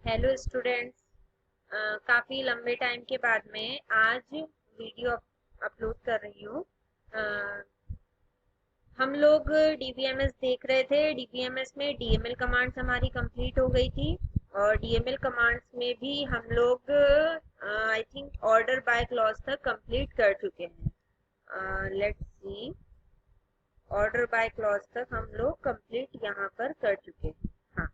Hello students. काफ़ी लंबे time के बाद में आज वीडियो अपलोड कर रही हूँ। हम लोग डीबीएमएस देख रहे थे। डीबीएमएस में डीएमएल कमांड्स हमारी कंप्लीट हो गई थी और डीएमएल कमांड्स में भी हम लोग I think order by clause तक कंप्लीट कर चुके हैं। Let's see, order by clause तक हम लोग कंप्लीट यहाँ पर कर चुके हैं। हाँ,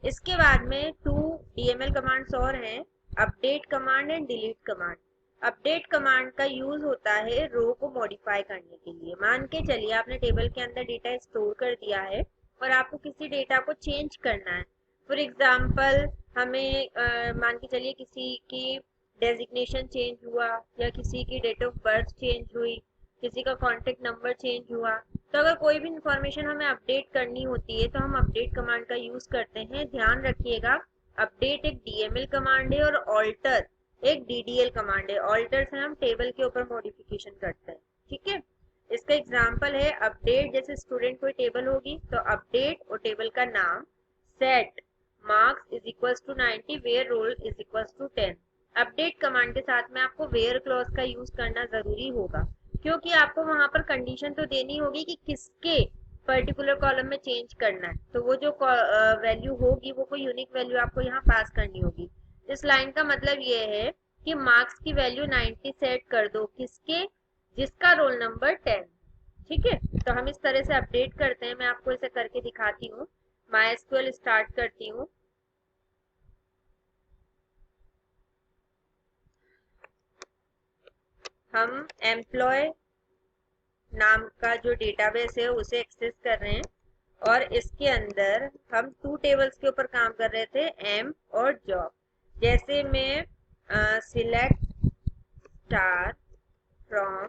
इसके बाद में टू डीएमएल कमांड्स और हैं, update command and delete command. Update command का यूज होता है रो को मॉडिफाई करने के लिए। मान के चलिए आपने टेबल के अंदर डेटा स्टोर कर दिया है और आपको किसी डेटा को चेंज करना है। फॉर एग्जांपल हमें मान के चलिए किसी की डेजिग्नेशन चेंज हुआ या किसी की डेट ऑफ बर्थ चेंज हुई, किसी का कॉन्टेक्ट नंबर चेंज हुआ, तो अगर कोई भी इंफॉर्मेशन हमें अपडेट करनी होती है तो हम अपडेट कमांड का यूज करते हैं। ध्यान रखिएगा, अपडेट एक डीएमएल कमांड है और ऑल्टर एक डीडीएल कमांड है। ऑल्टर से हम टेबल के ऊपर मॉडिफिकेशन करते हैं। ठीक है, इसका एग्जांपल है अपडेट। जैसे स्टूडेंट कोई टेबल होगी तो अपडेट और टेबल का नाम, set marks is equals to 90 where role is equals to 10। Update command के साथ में आपको वेयर क्लॉज का यूज करना जरूरी होगा, क्योंकि आपको वहां पर कंडीशन तो देनी होगी कि किसके पर्टिकुलर कॉलम में चेंज करना है। तो वो जो वैल्यू होगी वो कोई यूनिक वैल्यू आपको यहाँ पास करनी होगी। इस लाइन का मतलब ये है कि मार्क्स की वैल्यू 90 सेट कर दो, किसके? जिसका रोल नंबर 10। ठीक है, तो हम इस तरह से अपडेट करते हैं। मैं आपको इसे करके दिखाती हूँ। MySQL स्टार्ट करती हूँ। हम एम्प्लॉय नाम का जो डेटाबेस है उसे एक्सेस कर रहे हैं और इसके अंदर हम टू टेबल्स के ऊपर काम कर रहे थे, एम और जॉब। जैसे मैं select star from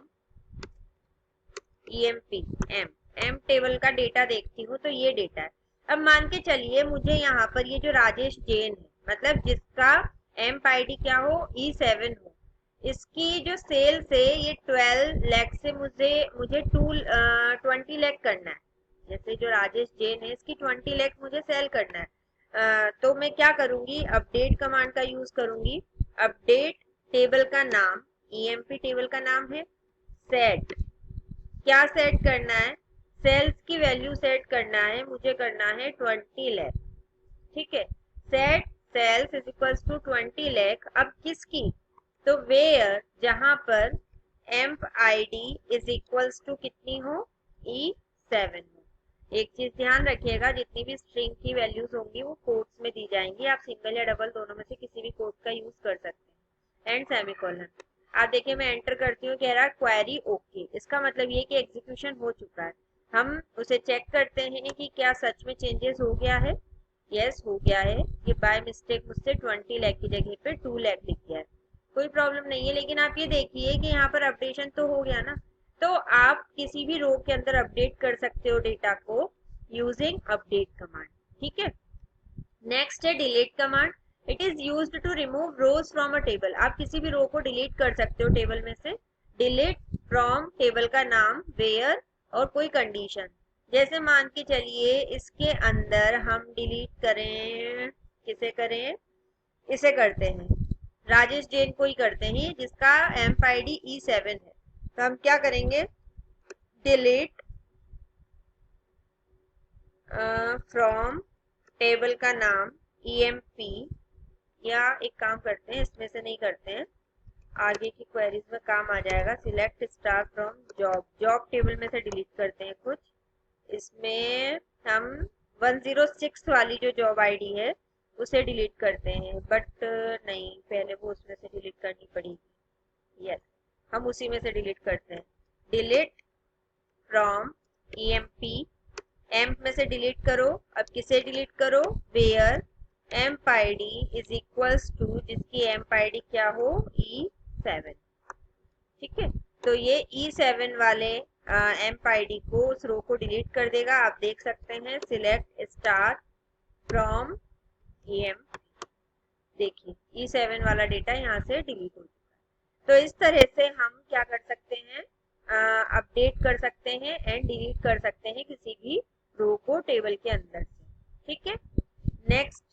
EMP M, M table का डेटा देखती हूँ तो ये डेटा है। अब मान के चलिए मुझे यहाँ पर ये जो राजेश जैन है, मतलब जिसका एम्प आईडी क्या हो, E7 हो, इसकी जो सेल्स है ये 12 लाख से मुझे मुझे 20 लाख करना है। जैसे जो राजेश जैन है इसकी 20 लाख मुझे सेल करना है। तो मैं क्या करूंगी, अपडेट कमांड का यूज करूंगी। अपडेट टेबल का नाम, ईएमपी टेबल का नाम है, सेट, क्या सेट करना है, सेल्स की वैल्यू सेट करना है, मुझे करना है 20 लाख। ठीक है, set sales is equals to 20 lakh. अब किसकी? तो वेयर, जहां पर emp ID is equals to कितनी हो, E7 हो। एक चीज ध्यान रखिएगा, जितनी भी स्ट्रिंग की वैल्यूज होंगी वो कोट्स में दी जाएंगी। आप सिंगल या डबल दोनों में से किसी भी कोट का यूज कर सकते हैं। And semicolon. आप देखिए मैं एंटर करती हूँ, कह रहा है क्वेरी ओके। इसका मतलब ये कि एग्जीक्यूशन हो चुका है। हम उसे चेक करते हैं कि क्या सच में चेंजेस हो गया है। यस, हो गया है। ये बाय मिस्टेक मुझसे 20 लाख की जगह पे 2 लाख दिख गया है। कोई प्रॉब्लम नहीं है, लेकिन आप ये देखिए कि यहाँ पर अपडेशन तो हो गया ना। तो आप किसी भी रो के अंदर अपडेट कर सकते हो डेटा को यूजिंग अपडेट कमांड। ठीक है, नेक्स्ट है delete command. It is used to remove rows from a table. आप किसी भी रो को डिलीट कर सकते हो टेबल में से। डिलीट फ्रॉम टेबल का नाम, वेयर और कोई कंडीशन। जैसे मान के चलिए इसके अंदर हम डिलीट करें, किसे करें, इसे करते हैं, राजेश जैन को ही करते हैं जिसका एम्प आईडी E7 है। तो हम क्या करेंगे, डिलीट फ्रॉम टेबल का नाम EMP, या एक काम करते हैं, इसमें से नहीं करते हैं, आगे की क्वेरीज में काम आ जाएगा। Select star from job, job table में से डिलीट करते हैं कुछ। इसमें हम 106 वाली जो जॉब आईडी है उसे डिलीट करते हैं, बट नहीं, पहले वो उसमें से डिलीट करनी पड़ेगी। यस, हम उसी में से डिलीट करते हैं। डिलीट फ्रॉम EMP, एम्प में से डिलीट करो। अब किसे डिलीट करो, where emp ID is equals to, जिसकी एम्प आईडी क्या हो, E7। ठीक है, तो ये E7 वाले एम्प आईडी को, उस रो को डिलीट कर देगा। आप देख सकते हैं, सिलेक्ट स्टार फ्रॉम EMP, देखिए E7 वाला डेटा यहाँ से डिलीट हो चुका है। तो इस तरह से हम क्या कर सकते हैं, अपडेट कर सकते हैं एंड डिलीट कर सकते हैं किसी भी रो को टेबल के अंदर से। ठीक है, नेक्स्ट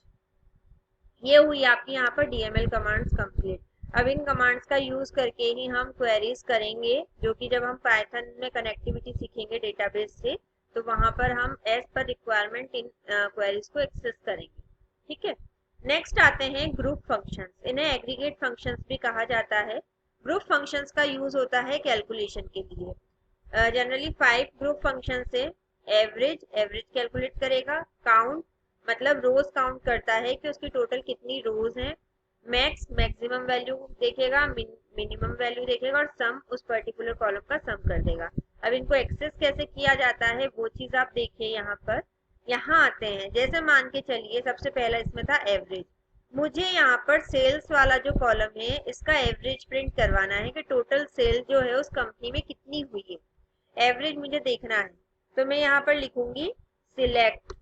ये हुई आपकी यहाँ पर डीएमएल कमांड्स कंप्लीट। अब इन कमांड्स का यूज करके ही हम क्वेरीज करेंगे, जो कि जब हम पाइथन में कनेक्टिविटी सीखेंगे डेटाबेस से, तो वहां पर हम एज पर रिक्वायरमेंट इन क्वेरीज को एक्सेस करेंगे। ठीक है। नेक्स्ट आते हैं ग्रुप फंक्शंस। इन्हें एग्रीगेट फंक्शंस भी कहा जाता है। ग्रुप फंक्शंस का यूज होता है कैलकुलेशन के लिए। जनरली 5 ग्रुप फंक्शन से एवरेज, एवरेज कैलकुलेट करेगा। काउंट मतलब रोज काउंट करता है कि उसकी टोटल कितनी रोज हैं। मैक्स, मैक्सिमम वैल्यू देखेगा। मिनिमम वैल्यू देखेगा और सम उस पर्टिकुलर कॉलम का सम कर देगा। अब इनको एक्सेस कैसे किया जाता है वो चीज आप देखिए यहाँ पर। यहाँ आते हैं, जैसे मान के चलिए सबसे पहला इसमें था एवरेज। मुझे यहाँ पर सेल्स वाला जो कॉलम है इसका एवरेज प्रिंट करवाना है कि टोटल सेल जो है उस कंपनी में कितनी हुई है, एवरेज मुझे देखना है। तो मैं यहाँ पर लिखूंगी सिलेक्ट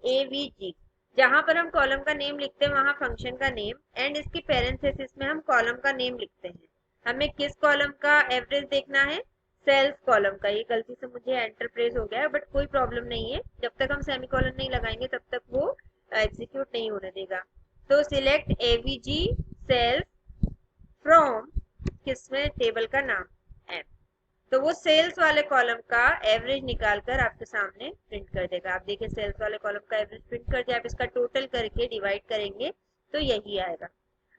एवीजी। जहां पर हम कॉलम का नेम लिखते हैं वहां फंक्शन का नेम, एंड इसकी पेरेंथेसिस में हम कॉलम का नेम लिखते हैं। हमें किस कॉलम का एवरेज देखना है? सेल्स कॉलम का। ये गलती से मुझे एंटर प्रेस हो गया है, बट कोई प्रॉब्लम नहीं है, जब तक हम सेमीकोलन नहीं लगाएंगे तब तक वो एग्जीक्यूट नहीं होने देगा। तो सिलेक्ट एवीजी सेल्स फ्रॉम, किसमें? टेबल का नाम एम। तो वो सेल्स वाले कॉलम का एवरेज निकाल कर आपके सामने प्रिंट कर देगा। आप देखिए सेल्स वाले कॉलम का एवरेज प्रिंट कर दिया। आप इसका टोटल करके डिवाइड करेंगे तो यही आएगा।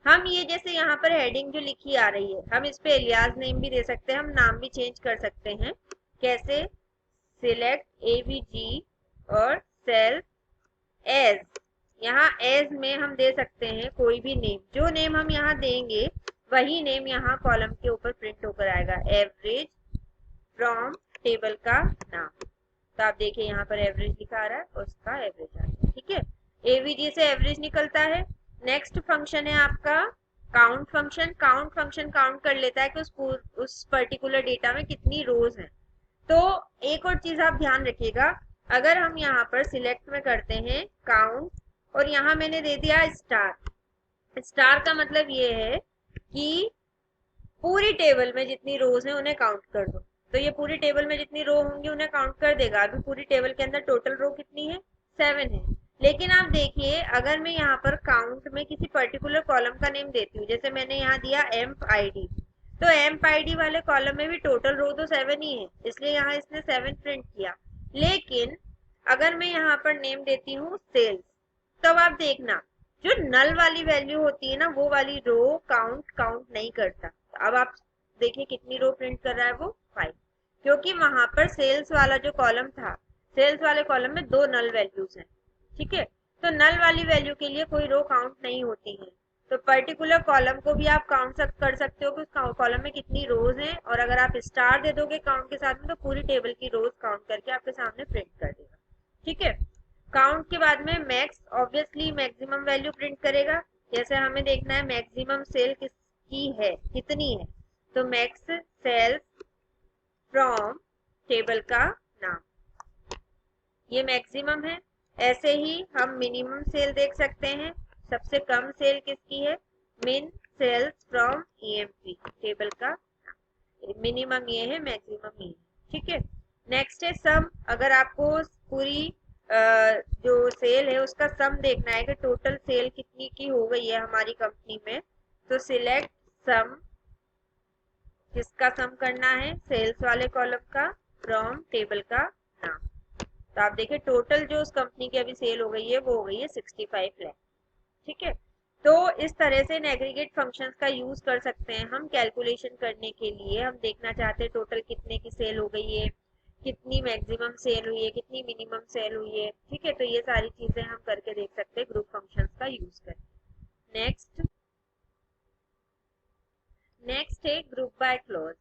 हम ये जैसे यहाँ पर हेडिंग जो लिखी आ रही है, हम इस पे एलियास नेम भी दे सकते हैं, हम नाम भी चेंज कर सकते हैं। कैसे? सिलेक्ट एवीजी और सेल एज। यहाँ एज में हम दे सकते हैं कोई भी नेम। जो नेम हम यहाँ देंगे वही नेम यहाँ कॉलम के ऊपर प्रिंट होकर आएगा। एवरेज फ्रॉम टेबल का नाम। तो आप देखिए यहाँ पर एवरेज दिखा रहा है और उसका एवरेज आ रहा है। ठीक है। एवीजी से एवरेज निकलता है। नेक्स्ट फंक्शन है आपका count function. Count function count कर लेता है कि उस पर्टिकुलर डेटा में कितनी रोज हैं। तो एक और चीज आप ध्यान रखिएगा, अगर हम यहाँ पर सिलेक्ट में करते हैं काउंट और यहाँ मैंने दे दिया स्टार। स्टार का मतलब ये है कि पूरी टेबल में जितनी रोज है उन्हें काउंट कर दो। तो ये पूरी टेबल में जितनी रो होंगी उन्हें काउंट कर देगा। अभी पूरी टेबल के अंदर टोटल रो कितनी है? 7 है। लेकिन आप देखिए अगर मैं यहाँ पर काउंट में किसी पर्टिकुलर कॉलम का नेम देती हूँ, जैसे मैंने यहाँ दिया एम्प आईडी, तो एम्प आईडी वाले कॉलम में भी टोटल रो तो 7 ही है, इसलिए यहाँ इसने 7 प्रिंट किया। लेकिन अगर मैं यहाँ पर नेम देती हूँ सेल्स, तब आप देखना जो नल वाली वैल्यू होती है ना वो वाली रो काउंट नहीं करता। अब आप देखिए कितनी रो प्रिंट कर रहा है वो? 5, क्योंकि वहां पर सेल्स वाला जो कॉलम था, सेल्स वाले कॉलम में 2 नल वैल्यूज हैं। ठीक है। तो नल वाली वैल्यू के लिए कोई रो काउंट नहीं होती है। तो पर्टिकुलर कॉलम को भी आप काउंट कर सकते हो कि उस कॉलम में कितनी रोज हैं, और अगर आप स्टार दे दोगे काउंट के साथ में तो पूरी टेबल की रोज काउंट करके आपके सामने प्रिंट कर देगा। ठीक है। काउंट के बाद में max, obviously maximum value print करेगा। जैसे हमें देखना है मैक्सिमम सेल किसकी है, कितनी है, तो मैक्स सेल्स फ्रॉम टेबल का नाम, ये मैक्सिमम है। ऐसे ही हम मिनिमम सेल देख सकते हैं। सबसे कम सेल किसकी है? मिन सेल्स फ्रॉम ईएमपी, टेबल का मिनिमम ये है, मैक्सिमम ये है। ठीक है। नेक्स्ट है सम। अगर आपको पूरी जो सेल है उसका सम देखना है कि टोटल सेल कितनी की हो गई है हमारी कंपनी में, तो सिलेक्ट सम। किसका सम करना है? सेल्स वाले कॉलम का फ्रॉम टेबल का नाम। तो आप देखिए टोटल जो उस कंपनी की अभी सेल हो गई है वो हो गई है 65 लाख। ठीक है। तो इस तरह से इन एग्रीगेट फंक्शंस का यूज कर सकते हैं हम कैलकुलेशन करने के लिए। हम देखना चाहते हैं टोटल कितने की सेल हो गई है, कितनी मैक्सिमम सेल हुई है, कितनी मिनिमम सेल हुई है। ठीक है। तो ये सारी चीजें हम करके देख सकते हैं ग्रुप फंक्शंस का यूज करके। नेक्स्ट है group by clause.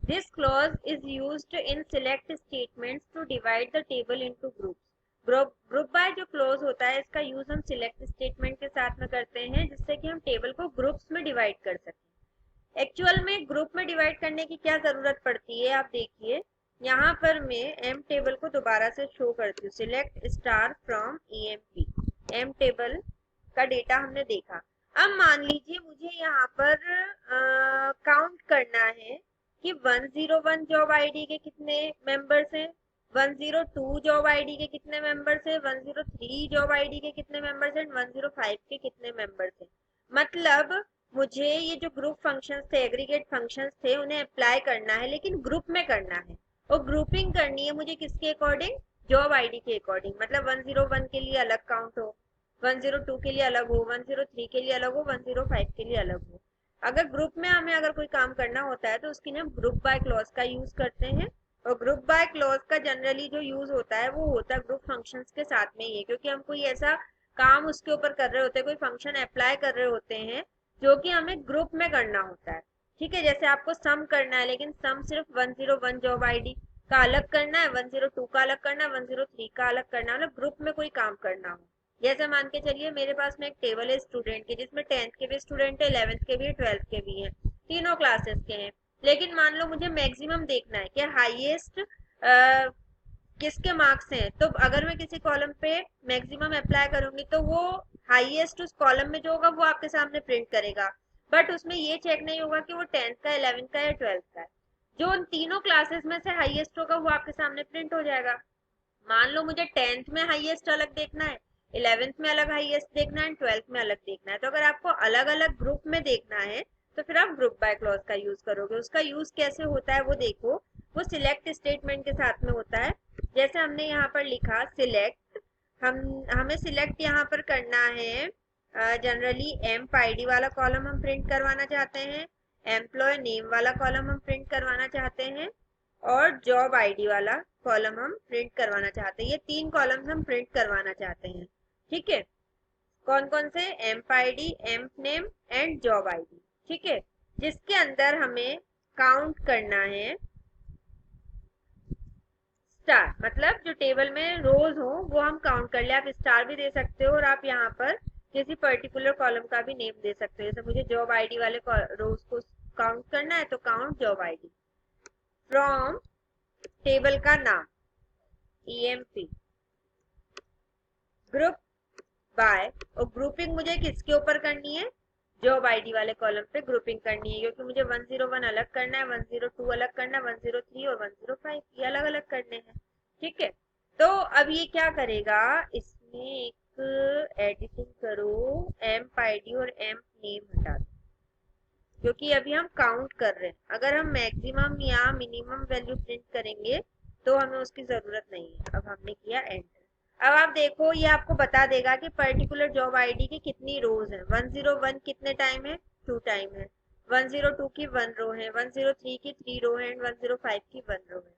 This clause is used in select statements to divide the table into groups. Group by जो क्लोज होता है इसका यूज हम सिलेक्ट स्टेटमेंट के साथ में करते हैं, जिससे कि हम टेबल को ग्रुप्स में डिवाइड कर सकें। एक्चुअल में ग्रुप में डिवाइड करने की क्या जरूरत पड़ती है, आप देखिए यहाँ पर मैं एम टेबल को दोबारा से शो करती हूँ। Select star from EMP, M table का डेटा हमने देखा। अब मान लीजिए मुझे यहाँ पर काउंट करना है कि 101 जॉब आईडी के कितने मेंबर्स हैं, 102 जॉब आईडी के कितने मेंबर्स है, 103 जॉब आईडी के कितने मेंबर्स है, 105 के कितने मेंबर्स है। मतलब मुझे ये जो ग्रुप फंक्शंस थे, एग्रीगेट फंक्शंस थे, उन्हें अप्लाई करना है, लेकिन ग्रुप में करना है। और ग्रुपिंग करनी है मुझे किसके अकॉर्डिंग, जॉब आईडी के अकॉर्डिंग। मतलब 101 के लिए अलग काउंट हो, 102 के लिए अलग हो, 103 के लिए अलग हो, 105 के लिए अलग हो। अगर ग्रुप में हमें अगर कोई काम करना होता है तो उसके लिए हम ग्रुप बाय क्लॉज का यूज करते हैं। और ग्रुप बाय क्लॉज का जनरली जो यूज होता है वो होता है ग्रुप फंक्शंस के साथ में ही है, क्योंकि हम कोई ऐसा काम उसके ऊपर कर रहे होते हैं, कोई फंक्शन अप्लाई कर रहे होते हैं जो कि हमें ग्रुप में करना होता है। ठीक है, जैसे आपको सम करना है, लेकिन सम सिर्फ 101 जॉब आईडी का अलग करना है, 102 का अलग करना है, 103 का अलग करना है, मतलब ग्रुप में कोई काम करना हो। जैसे मान के चलिए मेरे पास में एक टेबल है स्टूडेंट की, जिसमें 10th के भी स्टूडेंट है, 11th के भी है, 12th के भी हैं, तीनों क्लासेस के हैं। लेकिन मान लो मुझे मैक्सिमम देखना है कि हाईएस्ट किसके मार्क्स हैं, तो अगर मैं किसी कॉलम पे मैक्सिमम अप्लाई करूंगी तो वो हाईएस्ट उस कॉलम में जो होगा वो आपके सामने प्रिंट करेगा। बट उसमें ये चेक नहीं होगा कि वो 10th का, 11th का या 12th का है। जो उन तीनों क्लासेस में से हाईएस्ट होगा वो आपके सामने प्रिंट हो जाएगा। मान लो मुझे 10th में हाईएस्ट अलग देखना है, 11th में अलग हाईएस्ट देखना है, 12th में अलग देखना है। तो अगर आपको अलग अलग ग्रुप में देखना है तो फिर आप ग्रुप बाय क्लॉज का यूज करोगे। उसका यूज कैसे होता है वो देखो, वो सिलेक्ट स्टेटमेंट के साथ में होता है। जैसे हमने यहाँ पर लिखा सिलेक्ट, हम हमें सिलेक्ट यहाँ पर करना है, जनरली एम्प आईडी वाला कॉलम हम प्रिंट करवाना चाहते हैं, एम्प्लॉय नेम वाला कॉलम हम प्रिंट करवाना चाहते हैं, और जॉब आईडी वाला कॉलम हम प्रिंट करवाना चाहते हैं। ये तीन कॉलम्स हम प्रिंट करवाना चाहते हैं। ठीक है, कौन कौन से, amp ID, emp name and job ID. ठीक है, जिसके अंदर हमें काउंट करना है स्टार, मतलब जो टेबल में रोज हो वो हम काउंट कर ले। आप स्टार भी दे सकते हो और आप यहाँ पर किसी पर्टिकुलर कॉलम का भी नेम दे सकते हो। जैसे मुझे जॉब आईडी वाले रोज को काउंट करना है तो count job ID. From table का नाम ईएमपी, ग्रुप बाय, और ग्रुपिंग मुझे किसके ऊपर करनी है, जॉब आईडी वाले कॉलम पे ग्रुपिंग करनी है, क्योंकि मुझे 101 अलग करना है, 102 अलग करना है, 103 और 105 ये अलग अलग करने हैं। ठीक है, तो अब ये क्या करेगा, इसमें एक एडिटिंग करो, एम्प आईडी और एम्प नेम हटा दो, क्योंकि अभी हम काउंट कर रहे हैं। अगर हम मैक्सिमम या मिनिमम वैल्यू प्रिंट करेंगे तो हमें उसकी जरूरत नहीं है। अब हमने किया एंटर। अब आप देखो ये आपको बता देगा कि पर्टिकुलर जॉब आईडी की कितनी रोज है। 101 कितने टाइम है, 2 टाइम है, 102 की 1 रो है, 103 की 3 रो है, एंड 105 की 1 रो है।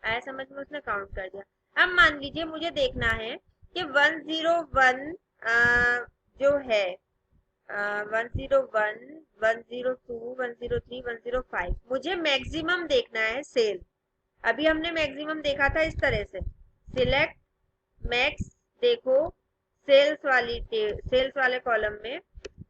आया समझ में, उसने काउंट कर दिया। अब मान लीजिए मुझे देखना है कि 101 जो है, 101, 102, 103, 105, मुझे मैक्सिमम देखना है सेल। अभी हमने मैक्सिमम देखा था इस तरह से, सिलेक्ट मैक्स, देखो सेल्स वाले कॉलम में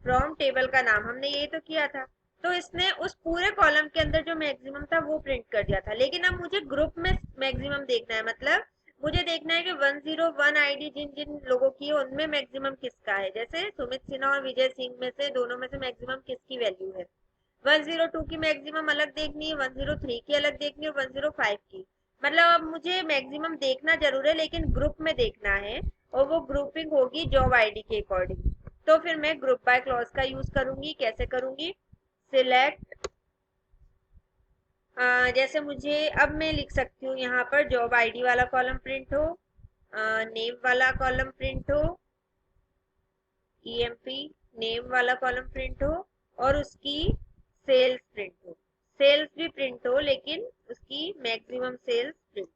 फ्रॉम टेबल का नाम, हमने यही तो किया था। तो इसने उस पूरे कॉलम के अंदर जो मैक्सिमम था वो प्रिंट कर दिया था। लेकिन अब मुझे ग्रुप में मैक्सिमम देखना है, मतलब मुझे देखना है कि 101 आईडी जिन जिन लोगों की है उनमें मैक्सिमम किसका है। जैसे सुमित सिन्हा और विजय सिंह में से, दोनों में से मैक्सिमम किसकी वैल्यू है। 102 की मैक्सिमम अलग देखनी है, 103 की अलग देखनी है, 105 की। मतलब अब मुझे मैक्सिमम देखना जरूर है लेकिन ग्रुप में देखना है, और वो ग्रुपिंग होगी जॉब आईडी के अकॉर्डिंग। तो फिर मैं ग्रुप बाय क्लॉज का यूज करूंगी। कैसे करूंगी, सिलेक्ट, जैसे मुझे अब मैं लिख सकती हूँ यहाँ पर जॉब आईडी वाला कॉलम प्रिंट हो, नेम वाला कॉलम प्रिंट हो, ईएमपी नेम वाला कॉलम प्रिंट हो, और उसकी सेल्स प्रिंट हो। सेल्स भी प्रिंट हो लेकिन उसकी मैक्सिमम सेल्स प्रिंट।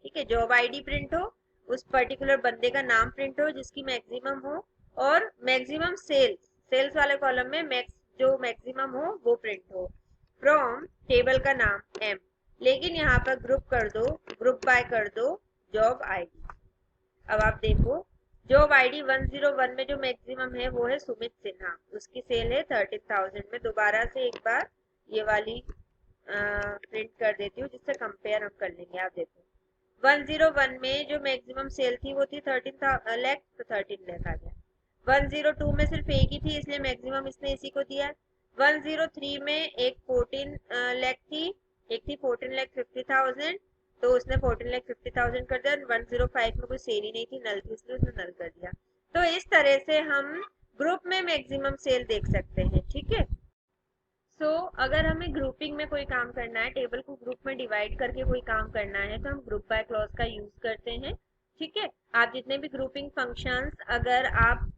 ठीक है, जॉब आईडी प्रिंट हो, उस पर्टिकुलर बंदे का नाम प्रिंट हो जिसकी मैक्सिमम हो, और मैक्सिमम सेल्स, सेल्स वाले कॉलम में मैक्स जो मैक्सिमम हो वो प्रिंट हो। फ्रॉम टेबल का नाम एम, लेकिन यहाँ पर ग्रुप कर दो, ग्रुप बाय कर दो जॉब आईडी। अब आप देखो जॉब आईडी 101 में जो मैक्सिमम है वो है सुमित सिन्हा, उसकी सेल है 13,000 में। दोबारा से एक बार ये वाली प्रिंट कर देती हूँ जिससे कंपेयर हम कर लेंगे। आप देखो 101 में जो मैक्सिमम सेल थी वो थी 13 लाख, तो 13 लाख आ गया। 102 में सिर्फ एक ही थी इसलिए मैक्सिमम इसने इसी को दिया। 103 में एक 14 लाख थी, एक थी 14 लाख 50,000, तो उसने 14,50,000 कर दिया। 105 में कोई सेल ही नहीं थी, नल थी, इसलिए उसने नल कर दिया। तो इस तरह से हम ग्रुप में मैक्सिमम सेल देख सकते हैं। ठीक है। अगर हमें ग्रुपिंग में कोई काम करना है, टेबल को ग्रुप में डिवाइड करके कोई काम करना है, तो हम ग्रुप बाय क्लॉज का यूज करते हैं। ठीक है। आप जितने भी ग्रुपिंग फंक्शंस अगर आप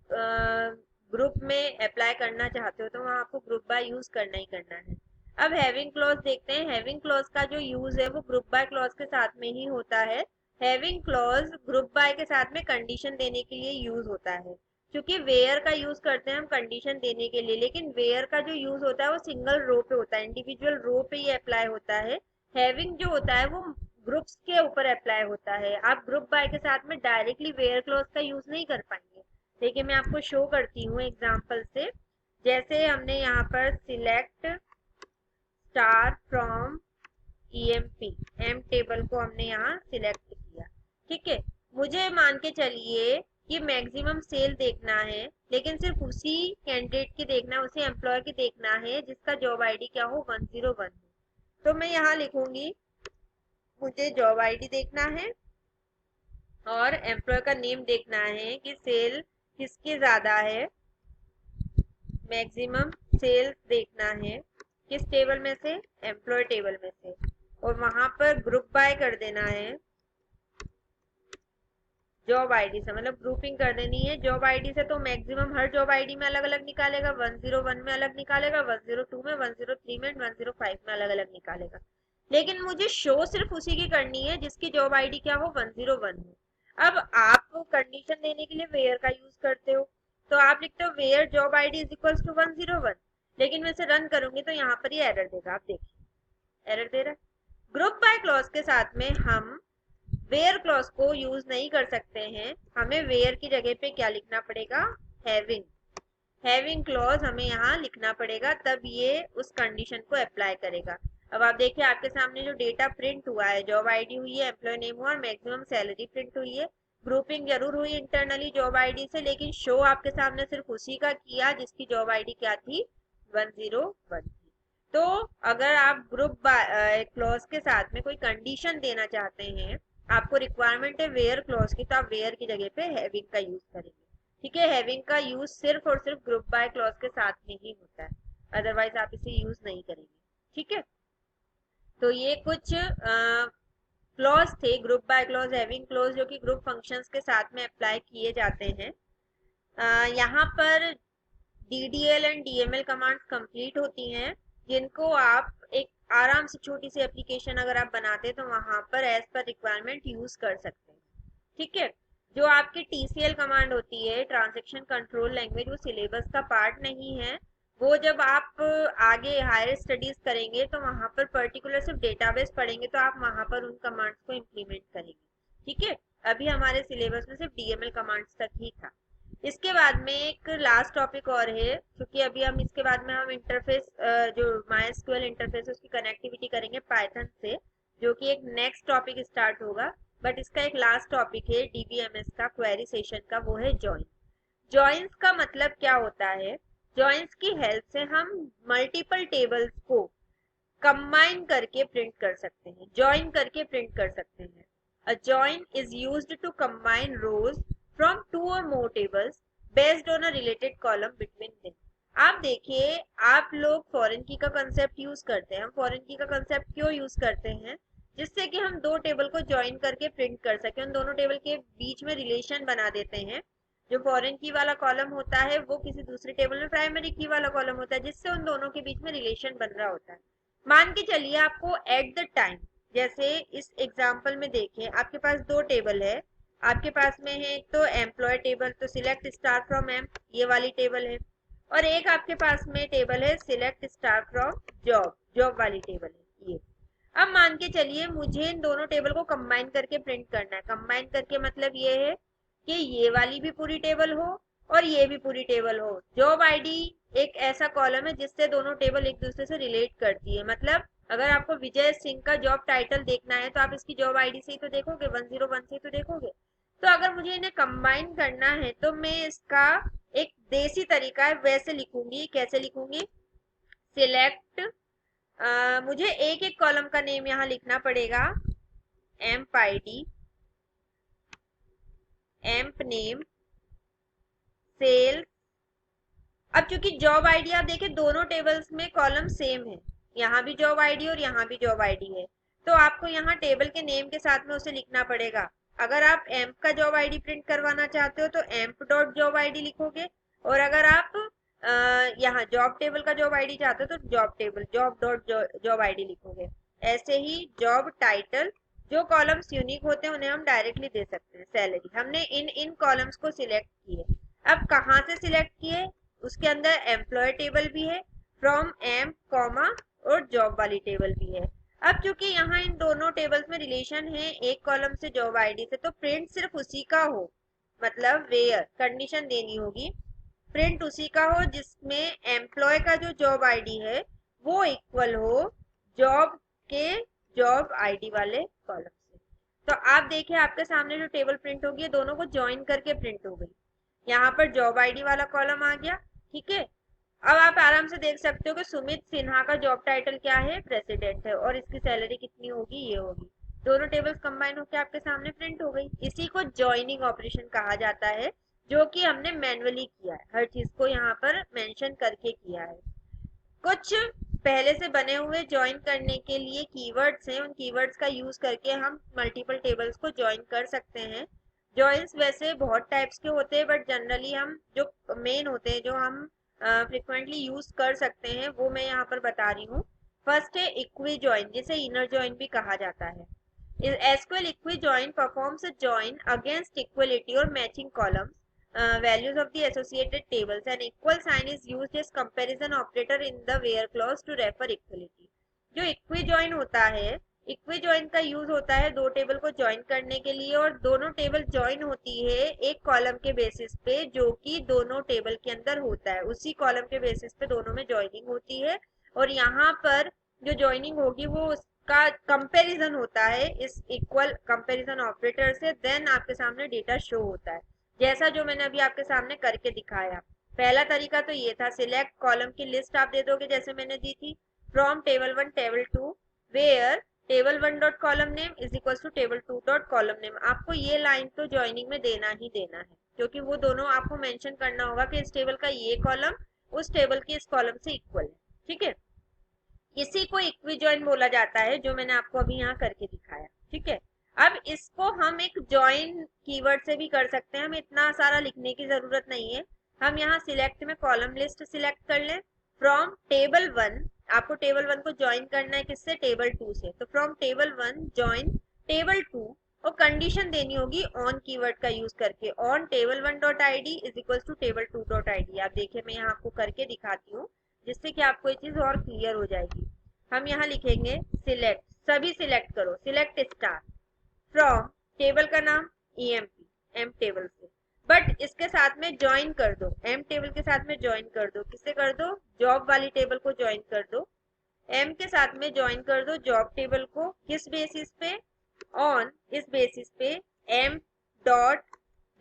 ग्रुप में अप्लाई करना चाहते हो तो वहाँ आपको ग्रुप बाय यूज करना ही करना है। अब हैविंग क्लॉज देखते हैं। हैविंग क्लॉज का जो यूज है वो ग्रुप बाय क्लॉज के साथ में ही होता है। हैविंग क्लॉज ग्रुप बाय के साथ में कंडीशन देने के लिए यूज होता है। क्योंकि वेयर का यूज करते हैं हम कंडीशन देने के लिए, लेकिन वेयर का जो यूज होता है वो सिंगल रो पे होता है, इंडिविजुअल रो पे ही अप्लाई होता है। हैविंग जो होता है वो ग्रुप्स के ऊपर अप्लाई होता है। आप ग्रुप बाय के साथ में डायरेक्टली वेयर क्लॉज का यूज नहीं कर पाएंगे। देखिए मैं आपको शो करती हूँ एग्जांपल से। जैसे हमने यहाँ पर select star from EMP, M table को हमने यहाँ सिलेक्ट किया। ठीक है। मुझे मान के चलिए कि मैक्सिमम सेल देखना है, लेकिन सिर्फ उसी कैंडिडेट की देखना है, उसी एम्प्लॉयर की देखना है जिसका जॉब आईडी क्या हो, 101 हो। तो मैं यहाँ लिखूंगी मुझे जॉब आईडी देखना है और एम्प्लॉयर का नेम देखना है कि सेल किसकी ज्यादा है। मैक्सिमम सेल्स देखना है किस टेबल में से, एम्प्लॉय टेबल में से, और वहां पर ग्रुप बाय कर देना है जॉब आईडी से, मतलब ग्रुपिंग कर देनी है जॉब आईडी से। तो मैक्सिमम हर जॉब आईडी में अलग अलग निकालेगा, 101 में अलग निकालेगा, 102 में, 103 में, 105 में अलग अलग निकालेगा। लेकिन मुझे शो सिर्फ उसी की करनी है जिसकी जॉब आईडी क्या हो, 101 हो। अब आप कंडीशन देने के लिए वेयर का यूज करते हो, तो आप लिखते हो where job ID is equal to 101, लेकिन मैं इसे रन करूंगी तो यहाँ पर ये एरर देगा। आप देखिए एरर दे रहा है। ग्रुप बाय क्लॉज के साथ में हम वेयर क्लॉज को यूज नहीं कर सकते हैं। हमें वेयर की जगह पे क्या लिखना पड़ेगा, हैविंग। हैविंग क्लॉज हमें यहाँ लिखना पड़ेगा, तब ये उस कंडीशन को अप्लाई करेगा। अब आप देखिए आपके सामने जो डेटा प्रिंट हुआ है, जॉब आईडी हुई है, एम्प्लॉय नेम हुआ और मैक्सिमम सैलरी प्रिंट हुई है। ग्रुपिंग जरूर हुई इंटरनली जॉब आईडी से, लेकिन शो आपके सामने सिर्फ उसी का किया जिसकी जॉब आईडी क्या थी, 101 थी। तो अगर आप ग्रुप क्लॉज के साथ में कोई कंडीशन देना चाहते हैं, आपको रिक्वायरमेंट है वेयर क्लॉज की, तो आप वेयर की जगह पे हैविंग का यूज करेंगे। ठीक है। हैविंग का यूज सिर्फ और सिर्फ ग्रुप बाय क्लॉज के साथ में ही होता है, अदरवाइज आप इसे यूज नहीं करेंगे। ठीक है। तो ये कुछ क्लॉज थे, group by clause, having clause, जो कि ग्रुप फंक्शंस के साथ में अप्लाई किए जाते हैं। यहाँ पर DDL and DML commands complete होती हैं, जिनको आप एक आराम से छोटी सी एप्लीकेशन अगर आप बनाते हैं तो वहां पर एज पर रिक्वायरमेंट यूज कर सकते हैं। ठीक है। जो आपकी TCL कमांड होती है, ट्रांजेक्शन कंट्रोल लैंग्वेज, वो सिलेबस का पार्ट नहीं है। वो जब आप आगे हायर स्टडीज करेंगे तो वहां पर पर्टिकुलर सिर्फ डेटाबेस पढ़ेंगे तो आप वहां पर उन कमांड्स को इम्प्लीमेंट करेंगे। ठीक है। अभी हमारे सिलेबस में सिर्फ DML कमांड्स तक ही था। इसके बाद में एक लास्ट टॉपिक और है, क्योंकि अभी हम इसके बाद में हम इंटरफेस जो MySQL इंटरफेस है उसकी कनेक्टिविटी करेंगे पाइथन से, जो कि एक नेक्स्ट टॉपिक स्टार्ट होगा। बट इसका एक लास्ट टॉपिक है DBMS का, क्वेरी सेशन का, वो है जॉइन। जॉइंस का मतलब क्या होता है, जॉइंस की हेल्प से हम मल्टीपल टेबल्स को कंबाइन करके प्रिंट कर सकते हैं, जॉइन करके प्रिंट कर सकते हैं। A join is used to combine rows from 2 or more tables based on a related column between them। आप देखिए आप लोग फॉरेन की का कंसेप्ट यूज करते हैं, हम फॉरेन की का कंसेप्ट क्यों यूज करते हैं, जिससे कि हम दो टेबल को ज्वाइन करके प्रिंट कर सकें, उन दोनों टेबल के बीच में रिलेशन बना देते हैं। जो फॉरेन की वाला कॉलम होता है वो किसी दूसरे टेबल में प्राइमरी की वाला कॉलम होता है, जिससे उन दोनों के बीच में रिलेशन बन रहा होता है। मान के चलिए आपको एट द टाइम, जैसे इस एग्जाम्पल में देखिए आपके पास दो टेबल है, आपके पास में है एक तो एम्प्लॉय टेबल, तो सिलेक्ट स्टार फ्रॉम एम, ये वाली टेबल है, और एक आपके पास में टेबल है select star from job, job वाली टेबल है ये। अब मान के चलिए मुझे इन दोनों टेबल को कंबाइन करके प्रिंट करना है। कंबाइन करके मतलब ये है कि ये वाली भी पूरी टेबल हो और ये भी पूरी टेबल हो। जॉब आईडी एक ऐसा कॉलम है जिससे दोनों टेबल एक दूसरे से रिलेट करती है। मतलब अगर आपको विजय सिंह का जॉब टाइटल देखना है तो आप इसकी जॉब आईडी से ही तो देखोगे, 101 से ही तो देखोगे। तो अगर मुझे इन्हें कंबाइन करना है तो मैं इसका एक देसी तरीका है वैसे लिखूंगी। कैसे लिखूंगी, सिलेक्ट, मुझे एक एक कॉलम का नेम यहाँ लिखना पड़ेगा, emp ID, emp name, sales. अब चूंकि जॉब आईडी आप देखें दोनों टेबल्स में कॉलम सेम है, यहाँ भी जॉब आईडी और यहाँ भी जॉब आईडी है, तो आपको यहाँ टेबल के नेम के साथ में उसे लिखना पड़ेगा। अगर आप एम्प का जॉब आईडी प्रिंट करवाना चाहते हो तो एम्प डॉट जॉब आईडी लिखोगे, और अगर आप यहाँ जॉब टेबल का जॉब आईडी चाहते हो तो job table job dot job ID लिखोगे। ऐसे ही जॉब टाइटल, जो कॉलम्स यूनिक होते हैं उन्हें हम डायरेक्टली दे सकते हैं। सैलरी, हमने इन इन कॉलम्स को सिलेक्ट किए। अब कहाँ से सिलेक्ट किए, उसके अंदर एम्प्लॉय टेबल भी है, फ्रॉम एम्प कॉमा, और जॉब वाली टेबल भी है। अब चूंकि यहाँ इन दोनों टेबल्स में रिलेशन है एक कॉलम से जॉब आईडी से, तो प्रिंट सिर्फ उसी का हो, मतलब वेयर कंडीशन देनी होगी, प्रिंट उसी का हो जिसमें एम्प्लॉय का जो जॉब आईडी है वो इक्वल हो जॉब के जॉब आईडी वाले कॉलम से। तो आप देखिए आपके सामने जो टेबल प्रिंट होगी दोनों को ज्वाइन करके प्रिंट हो गई। यहाँ पर जॉब आईडी वाला कॉलम आ गया, ठीक है। अब आप आराम से देख सकते हो कि सुमित सिन्हा का जॉब टाइटल क्या है, प्रेसिडेंट है, और इसकी सैलरी कितनी होगी, ये होगी। दोनों टेबल्स कंबाइन होकर आपके सामने प्रिंट हो गई। इसी को जॉइनिंग ऑपरेशन कहा जाता है, जो कि हमने मैनुअली किया है, हर चीज को यहाँ पर मेंशन करके किया है। कुछ पहले से बने हुए ज्वाइन करने के लिए कीवर्ड्स हैं, उन कीवर्ड्स का यूज करके हम मल्टीपल टेबल्स को ज्वाइन कर सकते हैं। ज्वाइंस वैसे बहुत टाइप्स के होते हैं, बट जनरली हम जो मेन होते हैं, जो हम फ्रिक्वेंटली यूज कर सकते हैं, वो मैं यहाँ पर बता रही हूँ। फर्स्ट है इक्वी ज्वाइन, जिसे इनर ज्वाइन भी कहा जाता है। SQL equi join performs a join against equality और matching columns values of the associated tables. An equal sign is used as comparison operator in the where clause to refer equality. जो equi join होता है, equi join का use होता है दो table को join करने के लिए, और दोनों टेबल ज्वाइन होती है एक कॉलम के बेसिस पे जो कि दोनों टेबल के अंदर होता है, उसी कॉलम के बेसिस पे दोनों में ज्वाइनिंग होती है। और यहाँ पर जो ज्वाइनिंग होगी वो उसका कंपैरिजन होता है इस इक्वल कंपैरिजन ऑपरेटर से, देन आपके सामने डेटा शो होता है, जैसा जो मैंने अभी आपके सामने करके दिखाया। पहला तरीका तो ये था, सिलेक्ट कॉलम की लिस्ट आप दे दोगे जैसे मैंने दी थी, from table 1 table 2 where table 1 dot column name is equal to table 2 dot column name. आपको ये लाइन तो ज्वाइनिंग में देना ही देना है, क्योंकि वो दोनों आपको मेंशन करना होगा कि इस टेबल का ये कॉलम उस टेबल के इस कॉलम से इक्वल है, ठीक है। इसी को इक्वी ज्वाइन बोला जाता है, जो मैंने आपको अभी यहाँ करके दिखाया, ठीक है। अब इसको हम एक ज्वाइन कीवर्ड से भी कर सकते हैं, हमें इतना सारा लिखने की जरूरत नहीं है। हम यहाँ सिलेक्ट में कॉलम लिस्ट सिलेक्ट कर लें, फ्रॉम टेबल 1, आपको टेबल 1 को ज्वाइन करना है किससे, टेबल 2 से, तो फ्रॉम टेबल 1 ज्वाइन टेबल 2, और कंडीशन देनी होगी ऑन कीवर्ड का यूज करके, on table 1 dot I D is equal to table 2 dot I D. आप देखिए मैं यहाँ आपको करके दिखाती हूँ, जिससे कि आपको ये चीज और क्लियर हो जाएगी। हम यहाँ लिखेंगे सिलेक्ट, सभी सिलेक्ट करो, सिलेक्ट स्टार फ्रॉम टेबल का नाम EMP एम टेबल से, बट इसके साथ में ज्वाइन कर दो, एम टेबल के साथ में ज्वाइन कर दो, किससे कर दो, जॉब वाली टेबल को ज्वाइन कर दो, एम के साथ में ज्वाइन कर दो जॉब टेबल को, किस बेसिस पे, ऑन इस बेसिस पे M dot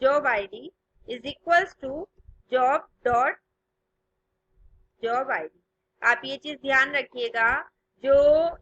job ID is equals to job dot job ID. आप ये चीज ध्यान रखिएगा, जो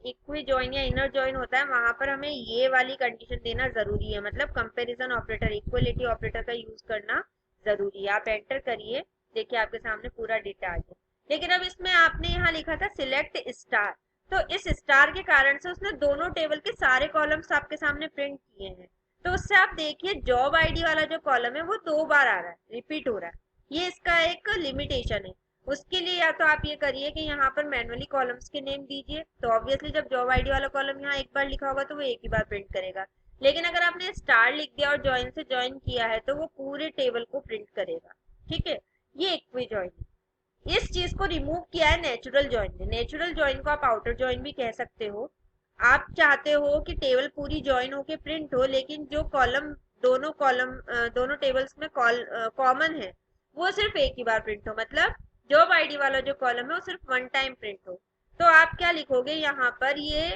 इक्वी ज्वाइन या इनर ज्वाइन होता है वहां पर हमें ये वाली कंडीशन देना जरूरी है, मतलब कंपैरिजन ऑपरेटर इक्वलिटी ऑपरेटर का यूज करना जरूरी है। आप एंटर करिए, देखिए आपके सामने पूरा डेटा आ गया। लेकिन अब इसमें आपने यहाँ लिखा था सिलेक्ट स्टार, तो इस स्टार के कारण से उसने दोनों टेबल के सारे कॉलम्स आपके सामने प्रिंट किए हैं, तो उससे आप देखिए जॉब आईडी वाला जो कॉलम है वो 2 बार आ रहा है, रिपीट हो रहा है, ये इसका एक लिमिटेशन है। उसके लिए या तो आप ये करिए कि यहाँ पर मैनुअली कॉलम्स के नेम दीजिए, तो ऑब्वियसली जब जॉब आईडी वाला कॉलम यहाँ एक बार लिखा होगा तो वो एक ही बार प्रिंट करेगा। लेकिन अगर आपने स्टार लिख दिया और ज्वाइन से ज्वाइन किया है तो वो पूरे टेबल को प्रिंट करेगा, ठीक है। ये इक्वी ज्वाइन है। इस चीज को रिमूव किया है नेचुरल ज्वाइन ने। नेचुरल ज्वाइन को आप आउटर ज्वाइन भी कह सकते हो। आप चाहते हो कि टेबल पूरी ज्वाइन होके प्रिंट हो, लेकिन जो कॉलम दोनों टेबल्स में कॉमन है वो सिर्फ एक ही बार प्रिंट हो, मतलब जॉब आईडी वाला जो कॉलम है वो सिर्फ 1 टाइम प्रिंट हो। तो आप क्या लिखोगे यहाँ पर, ये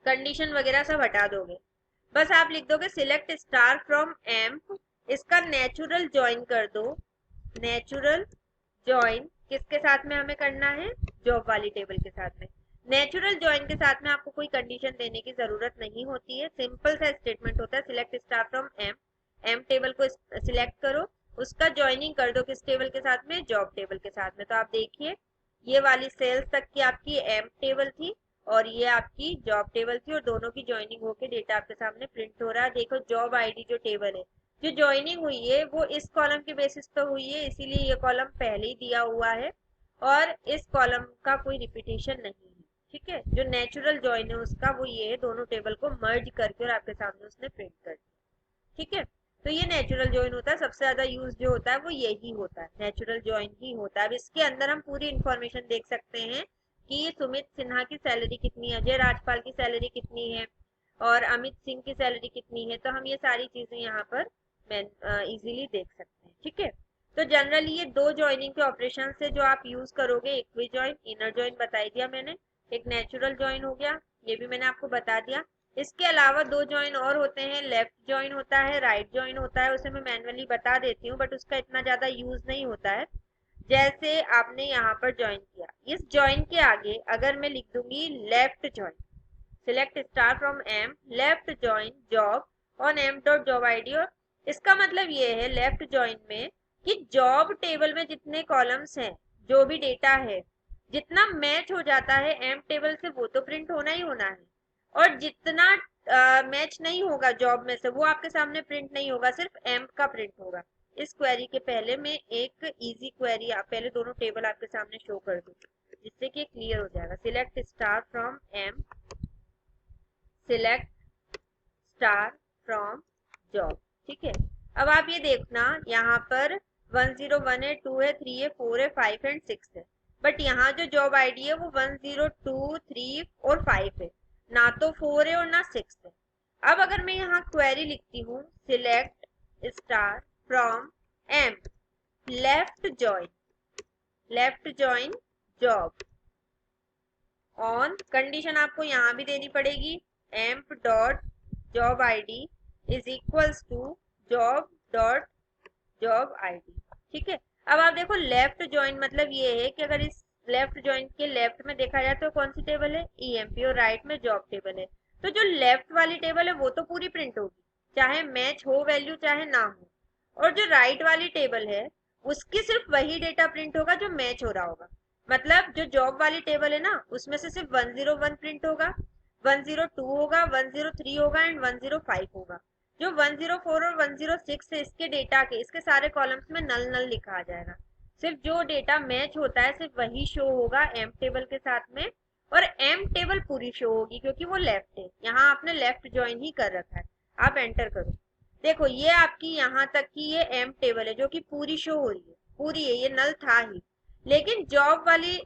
कंडीशन वगैरह सब हटा दोगे, बस आप लिख दोगे सिलेक्ट स्टार फ्रॉम एम्प, इसका नेचुरल ज्वाइन कर दो, नेचुरल ज्वाइन किसके साथ में हमें करना है, जॉब वाली टेबल के साथ में। नेचुरल ज्वाइन के साथ में आपको कोई कंडीशन देने की जरूरत नहीं होती है, सिंपल सा स्टेटमेंट होता है, select star from M, M table को सिलेक्ट करो, उसका ज्वाइनिंग कर दो किस टेबल के साथ में, जॉब टेबल के साथ में। तो आप देखिए ये वाली सेल्स तक की आपकी एम टेबल थी और ये आपकी जॉब टेबल थी और दोनों की ज्वाइनिंग होके डेटा आपके सामने प्रिंट हो रहा है। देखो जॉब आईडी जो टेबल है, जो ज्वाइनिंग हुई है वो इस कॉलम के बेसिस पे हुई है, इसीलिए ये कॉलम पहले ही दिया हुआ है और इस कॉलम का कोई रिपीटेशन नहीं है। ठीक है, जो नेचुरल ज्वाइन है उसका वो ये है, दोनों टेबल को मर्ज करके और आपके सामने उसने प्रिंट कर दिया। ठीक है, तो ये नेचुरल ज्वाइन होता है, सबसे ज्यादा यूज जो होता है वो यही होता है, नेचुरल ज्वाइन ही होता है। अब इसके अंदर हम पूरी इंफॉर्मेशन देख सकते हैं कि सुमित सिन्हा की सैलरी कितनी है, अजय राजपाल की सैलरी कितनी है और अमित सिंह की सैलरी कितनी है, तो हम ये सारी चीजें यहाँ पर इजीली देख सकते हैं। ठीक है, तो जनरली ये दो ज्वाइनिंग के ऑपरेशन से जो आप यूज करोगे, इक्वी ज्वाइन, इनर ज्वाइन बता दिया मैंने, एक नेचुरल ज्वाइन हो गया, ये भी मैंने आपको बता दिया। इसके अलावा दो ज्वाइन और होते हैं, लेफ्ट ज्वाइन होता है, राइट ज्वाइन होता है, उसे मैं मैनुअली बता देती हूँ बट उसका इतना ज्यादा यूज नहीं होता है। जैसे आपने यहाँ पर ज्वाइन किया, इस ज्वाइन के आगे अगर मैं लिख दूंगी left join, select star from M, left join job on M dot job ID, और इसका मतलब ये है लेफ्ट ज्वाइन में कि जॉब टेबल में जितने कॉलम्स हैं, जो भी डेटा है, जितना मैच हो जाता है एम टेबल से वो तो प्रिंट होना ही होना है, और जितना मैच नहीं होगा जॉब में से वो आपके सामने प्रिंट नहीं होगा, सिर्फ एम का प्रिंट होगा। इस क्वेरी के पहले मैं एक इजी क्वेरी पहले दोनों टेबल आपके सामने शो कर दूँ जिससे कि क्लियर हो जाएगा। Select star from M, select star from job. ठीक है, अब आप ये देखना यहाँ पर 101 है, 2 है, 3 है, 4 है, 5 एंड 6 है, बट यहाँ जो जॉब आईडी है वो 102, 3 और 5 है, ना तो 4 है और ना 6 है। अब अगर मैं यहाँ क्वेरी लिखती हूँ select star from M, left join job on, condition आपको यहाँ भी देनी पड़ेगी, emp dot job ID is equals to job dot job ID. ठीक है, अब आप देखो लेफ्ट ज्वाइन मतलब ये है कि अगर इस लेफ्ट ज्वाइन के लेफ्ट में देखा जाए तो कौन सी टेबल है, ईएमपी, और राइट में जॉब टेबल है, तो जो लेफ्ट वाली टेबल है वो तो पूरी प्रिंट होगी चाहे मैच हो वैल्यू चाहे ना हो, और जो राइट वाली टेबल है उसकी सिर्फ वही डेटा प्रिंट होगा जो मैच हो रहा होगा। मतलब जो जॉब वाली टेबल है ना उसमें से सिर्फ 101 प्रिंट होगा, 102 होगा, 103 होगा एंड 105 होगा। जो 104 और 106 है इसके डेटा के, इसके सारे कॉलम्स में नल नल लिखा आ जाएगा, सिर्फ जो डेटा मैच होता है सिर्फ वही शो होगा एम टेबल के साथ में, और एम टेबल पूरी शो होगी क्योंकि वो लेफ्ट है, यहाँ आपने लेफ्ट ज्वाइन ही कर रखा है। आप एंटर करो, देखो ये आपकी यहाँ तक की ये एम टेबल है जो कि पूरी शो हो रही है, पूरी है, ये नल था ही, लेकिन जॉब वाली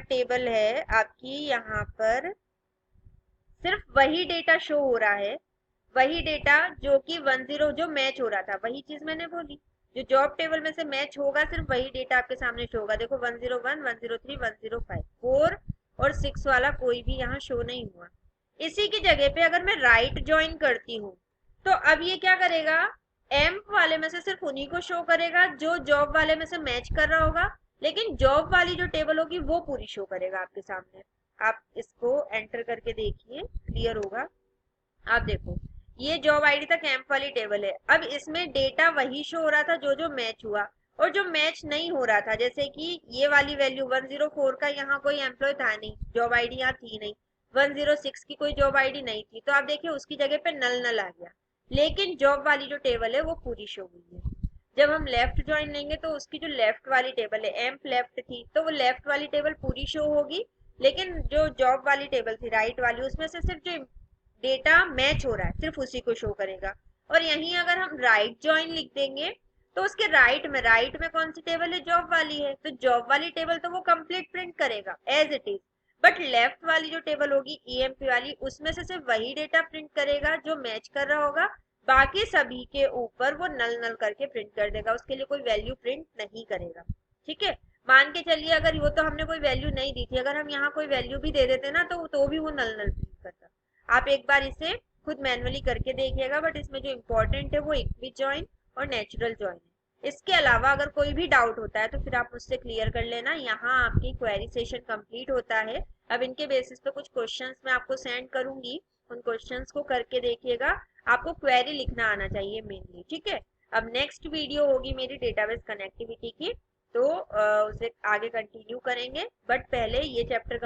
टेबल है आपकी, यहाँ पर सिर्फ वही डेटा शो हो रहा है, वही डेटा जो कि 10 जो मैच हो रहा था, वही चीज मैंने बोली, जो जॉब टेबल में से मैच होगा सिर्फ वही डेटा आपके सामने शो होगा। देखो 101, 103, 105, 4 और 6 वाला कोई भी यहाँ शो नहीं हुआ। इसी की जगह पे अगर मैं राइट ज्वाइन करती हूँ तो अब ये क्या करेगा, एम्प वाले में से सिर्फ उन्हीं को शो करेगा जो जॉब वाले में से मैच कर रहा होगा, लेकिन जॉब वाली जो टेबल होगी वो पूरी शो करेगा आपके सामने। आप इसको एंटर करके देखिए, क्लियर होगा। आप देखो ये जॉब आईडी तक एम्प वाली टेबल है, अब इसमें डेटा वही शो हो रहा था जो जो मैच हुआ, और जो मैच नहीं हो रहा था जैसे कि ये वाली वैल्यू 104 का यहाँ कोई एम्प्लॉय था नहीं, जॉब आईडी यहाँ थी नहीं, 106 की कोई जॉब आईडी नहीं थी, तो आप देखिए उसकी जगह पे नल नल आ गया, लेकिन जॉब वाली जो टेबल है वो पूरी शो हुई है। जब हम लेफ्ट ज्वाइन लेंगे तो उसकी जो लेफ्ट वाली टेबल है, एम्प लेफ्ट थी तो वो लेफ्ट वाली टेबल पूरी शो होगी, लेकिन जो जॉब वाली टेबल थी राइट वाली उसमें से सिर्फ जो डेटा मैच हो रहा है सिर्फ उसी को शो करेगा। और यहीं अगर हम राइट ज्वाइन लिख देंगे तो उसके राइट में कौन सी टेबल है, जॉब वाली है, तो जॉब वाली टेबल तो वो कंप्लीट प्रिंट करेगा as it is, but left वाली जो टेबल होगी ईएमपी वाली उसमें से सिर्फ वही डेटा प्रिंट करेगा जो मैच कर रहा होगा, बाकी सभी के ऊपर वो नल नल करके प्रिंट कर देगा, उसके लिए कोई वैल्यू प्रिंट नहीं करेगा। ठीक है, मान के चलिए अगर वो तो हमने कोई वैल्यू नहीं दी थी, अगर हम यहाँ कोई वैल्यू भी दे देते ना तो भी वो नल नल प्रिंट करता। आप एक बार इसे खुद मैनुअली करके देखिएगा, बट इसमें जो इम्पोर्टेंट है वो इक्वी ज्वाइन और नेचुरल ज्वाइन है। इसके अलावा अगर कोई भी डाउट होता है तो फिर आप मुझसे क्लियर कर लेना। यहाँ आपकी क्वेरी सेशन कंप्लीट होता है। अब इनके बेसिस पे कुछ क्वेश्चंस मैं आपको सेंड करूंगी, उन क्वेश्चंस को करके देखिएगा। आपको क्वेरी लिखना आना चाहिए मेनली, ठीक है। अब नेक्स्ट वीडियो होगी मेरी डेटाबेस कनेक्टिविटी की, तो उसे आगे कंटिन्यू करेंगे, बट पहले ये चैप्टर